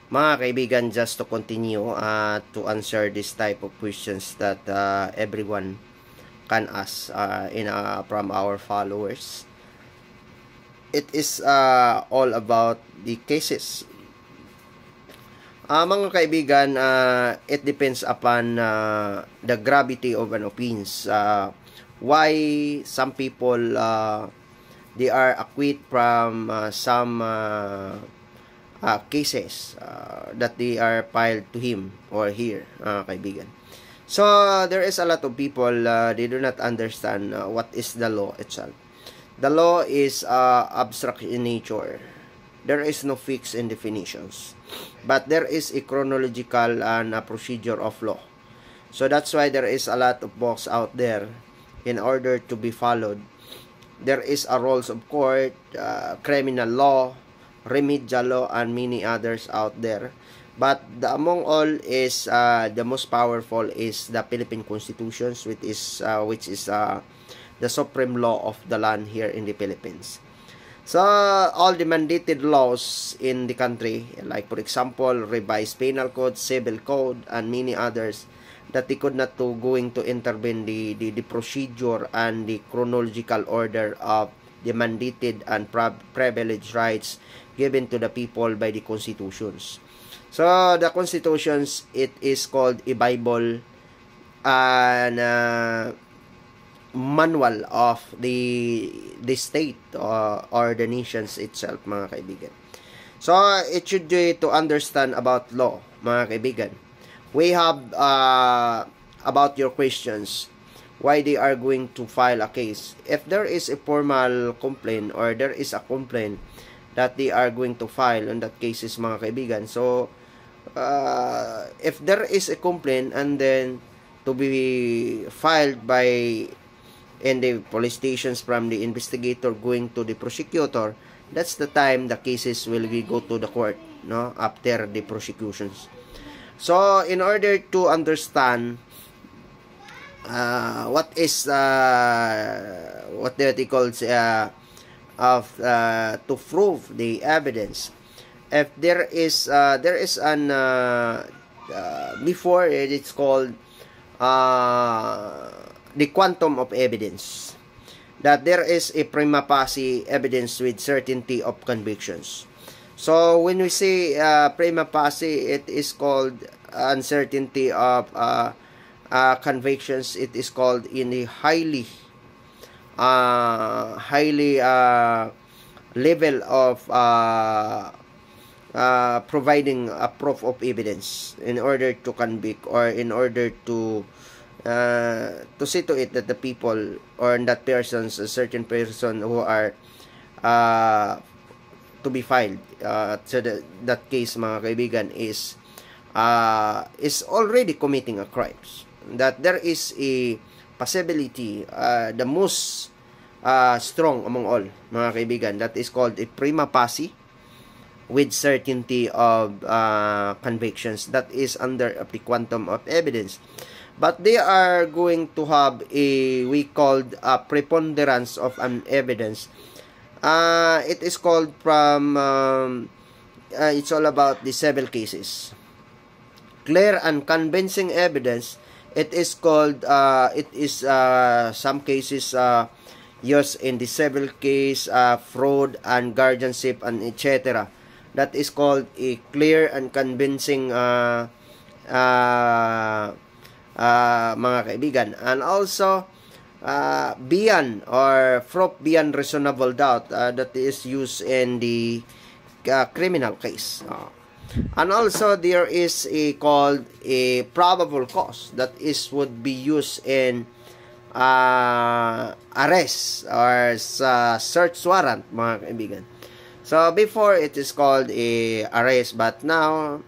Mga kaibigan, just to continue to answer this type of questions that everyone can ask from our followers. It is all about the cases. Mga kaibigan, it depends upon the gravity of an offense. Why some people they are acquit from some cases that they are filed to him or here, kaibigan. So, there is a lot of people, they do not understand what is the law itself. The law is abstract in nature. There is no fixed in definitions. But there is a chronological and a procedure of law. So, that's why there is a lot of books out there in order to be followed. There is a rules of court, criminal law, remedial law, and many others out there. But among all is the most powerful is the Philippine Constitution, which is the supreme law of the land here in the Philippines. So all the mandated laws in the country, like for example revised penal code, civil code, and many others, that they could not going to intervene the procedure and the chronological order of the mandated and privileged rights given to the people by the constitutions. So the constitutions, it is called a Bible and manual of the state or the nations itself, mga kaibigan. So it should be to understand about law, mga kaibigan. We have about your questions, why they are going to file a case. If there is a formal complaint or there is a complaint that they are going to file on that cases, mga kaibigan. So if there is a complaint and then to be filed by in the police stations from the investigator going to the prosecutor, that's the time the cases will be go to the court, no, after the prosecutions. So in order to understand what is what they call to prove the evidence, if there is an before it's called the quantum of evidence, that there is a prima facie evidence with certainty of convictions. So when we say prima facie, it is called uncertainty of convictions. It is called in a highly level of providing a proof of evidence in order to convict or in order to see to it that the people or that persons, a certain person who are to be filed so that case, mga kaibigan, is already committing a crimes, that there is a possibility, the most strong among all, mga kaibigan, that is called a prima facie with certainty of convictions, that is under the quantum of evidence. But they are going to have we called a preponderance of an evidence. It is called from it's all about the civil cases. Clear and convincing evidence, it is called some cases used in the civil case, fraud and guardianship and etc. That is called a clear and convincing mga kaibigan. And also beyond or proof beyond reasonable doubt, that is used in the criminal case. And also there is a called a probable cause, that is would be used in arrest or search warrant, mga kaibigan. So before it is called a arrest, but now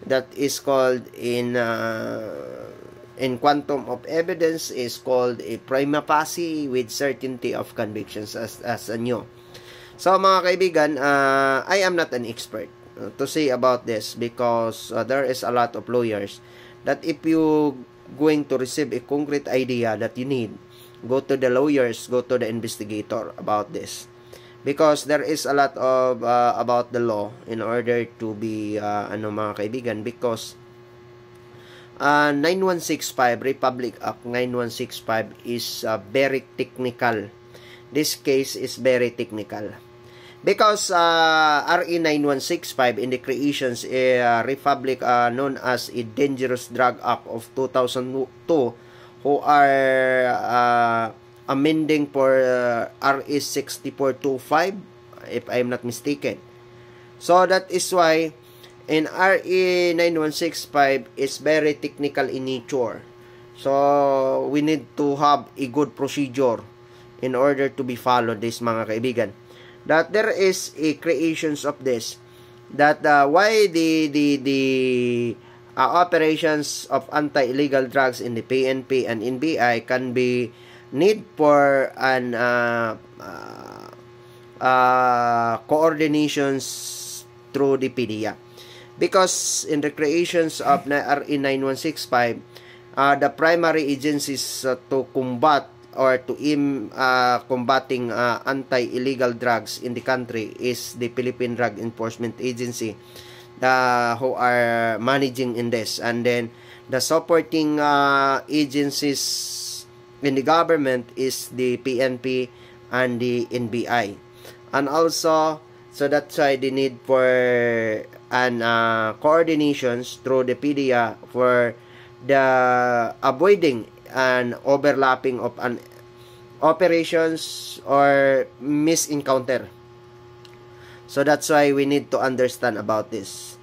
that is called in quantum of evidence is called a prima facie with certainty of convictions as a new. So mga kaibigan, I am not an expert to say about this, because there is a lot of lawyers that if you going to receive a concrete idea that you need, go to the lawyers, go to the investigator about this. because there is a lot of about the law in order to be mga kaibigan, because 9165 Republic Act 9165 is very technical. This case is very technical because RE 9165 in the creations a republic known as a Dangerous Drug Act of 2002, who are amending for RE 6425, if I'm not mistaken. So that is why in RE 9165 is very technical in nature. So we need to have a good procedure in order to be followed, this mga kaibigan. That there is a creations of this, that why the operations of anti-illegal drugs in the PNP and NBI can be need for an coordinations through the PDEA, because in the creations of RE 9165 the primary agencies to combat or to combating anti-illegal drugs in the country is the Philippine Drug Enforcement Agency, who are managing in this, and then the supporting agencies in the government is the PNP and the NBI. And also, so that's why the need for an coordinations through the PDEA for the avoiding an overlapping of an operations or misencounter. So that's why we need to understand about this.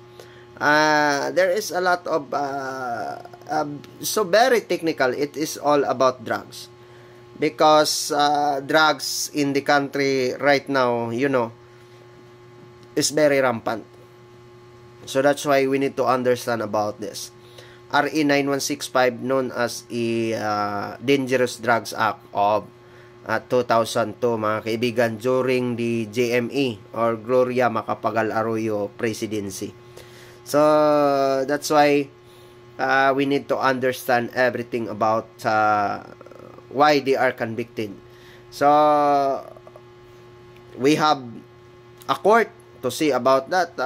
There is a lot of so very technical. It is all about drugs, because drugs in the country right now, is very rampant. So that's why we need to understand about this. RE 9165, known as a Dangerous Drugs Act of 2002, mga kaibigan, during the GME or Gloria Macapagal Arroyo presidency. So that's why we need to understand everything about why they are convicted. So we have a court to see about that,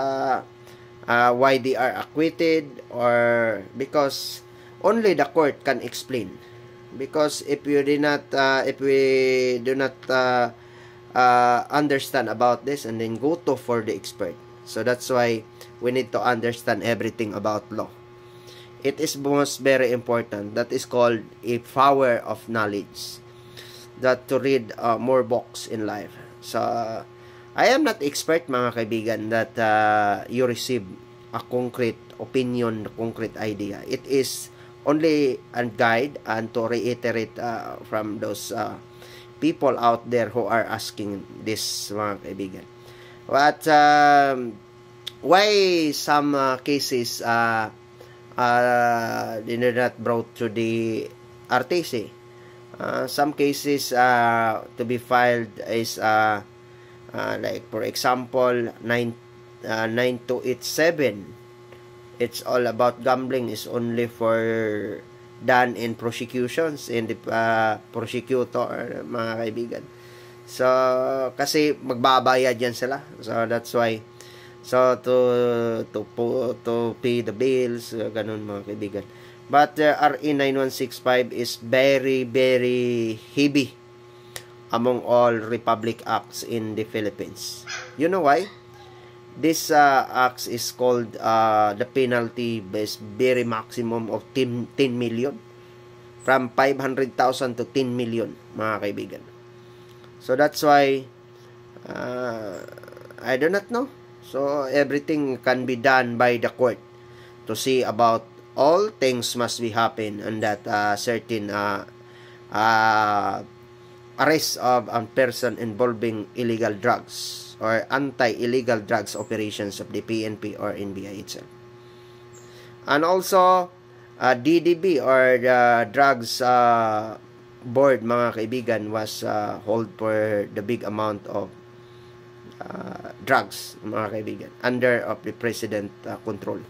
why they are acquitted, or because only the court can explain. Because if we do not understand about this and then go to for the expert, so that's why we need to understand everything about law. It is most very important. That is called a power of knowledge, that to read more books in life. So I am not expert, mga kaibigan, that you receive a concrete opinion, concrete idea. It is only a guide and to reiterate from those people out there who are asking this, mga kaibigan. But why some cases did not brought to the RTC? Some cases to be filed is like for example 9287. It's all about gambling, is only for done in prosecutions in the prosecutor, mga kaibigan. So kasi magbabayad yan sila, so that's why, so to pay the bills, ganun, mga kaibigan. But RE 9165 is very very heavy among all Republic Acts in the Philippines. You know why? This acts is called the penalty is very maximum of 10 million, from 500,000 to 10 million, mga kaibigan. So that's why I do not know. So everything can be done by the court to see about all things must be happen, and that certain arrest of a person involving illegal drugs or anti-illegal drugs operations of the PNP or NBI itself. And also DDB or the drugs board, mga kaibigan, was hold for the big amount of drugs, mga kaibigan, under of the president control.